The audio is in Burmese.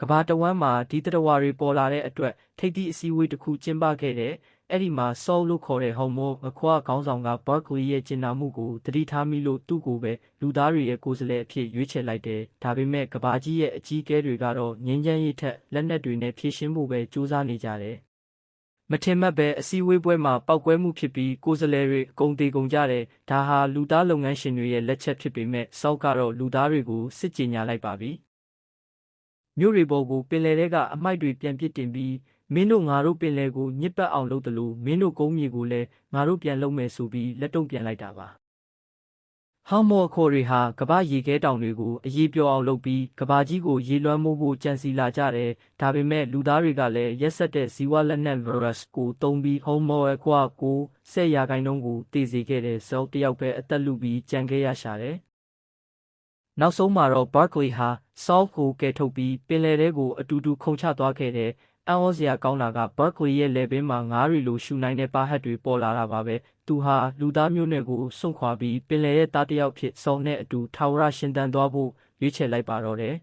ကဘာတဝမ်းမှာဒီတတဝါတွေပေါ်လာတဲ့အတွက်ထိပ်သီးအစည်းအဝေးတစ်ခုကျင်းပခဲ့တဲ့အဲ့ဒီမှာဆော့လို့ခေါ်တဲ့ဟော်မိုအခွားခေါင်းဆောင်ကဘာကလီရဲ့ကျင်နာမှုကိုတတိထားမိလို့သူ့ကိုပဲလူသားတွေရဲ့ကိုယ်စားလှယ်အဖြစ်ရွေးချယ်လိုက်တယ်ဒါပေမဲ့ကဘာကြီးရဲ့အကြီးအကဲတွေကတော့ငင်းချမ်းရေးထက်လက်နက်တွေနဲ့ဖြည့်ရှင်းဖို့ပဲကြိုးစားနေကြတယ်မထင်မှတ်ပဲအစည်းအဝေးပွဲမှာပောက်ကွဲမှုဖြစ်ပြီးကိုယ်စားလှယ်တွေအကုန်သေးကုန်ကြတယ်ဒါဟာလူသားလုပ်ငန်းရှင်တွေရဲ့လက်ချက်ဖြစ်ပေမဲ့ဆော့ကတော့လူသားတွေကိုစစ်ကြေညာလိုက်ပါပြီမြို့တွေပေါ်ကိုပင်လယ်ထဲကအမိုက်တွေပြန်ပစ်တင်ပြီးမင်းတို့ငါတို့ပင်လယ်ကိုညစ်ပတ်အောင်လုပ်တယ်လို့မင်းတို့ကုန်းမြေကိုလည်းငါတို့ပြန်လုပ်မယ်ဆိုပြီးလက်တုံ့ပြန်လိုက်တာပါဟောင်းမော်ခေါ်တွေဟာကဘာရေခဲတောင်တွေကိုအရေးပြောအောင်လုပ်ပြီးကဘာကြီးကိုရေလွှမ်းမိုးဖို့ကြံစီလာကြတယ်ဒါပေမဲ့လူသားတွေကလည်းရက်ဆက်တဲ့ဇီဝလက်နက် virus ကိုတုံးပြီးဟောင်းမော်အကွာကို10%ကိုတည်စေခဲ့တဲ့ဆော့တယောက်ပဲအသက်လူပြီးကြံခဲ့ရရှာတယ်နောက်ဆုံးမှာတော့ဘာကလီဟာဆော့ကိုကယ်ထုတ်ပြီးပင်လယ်ထဲကိုအတူတူခုန်ချသွားခဲ့တဲ့အံ့ဩစရာကောင်းတာကဘာကလီရဲ့လယ်ပင်မှာငါးတွေလိုရှူနိုင်တဲ့ပါဟတ်တွေပေါ်လာတာပါပဲသူဟာလူသားမျိုးနွယ်ကိုစွန့်ခွာပြီးပင်လယ်ရဲ့သားတစ်ယောက်ဖြစ်ဆော့နဲ့အတူထာဝရရှင်သန်သွားဖို့ရွေးချယ်လိုက်ပါတော့တယ်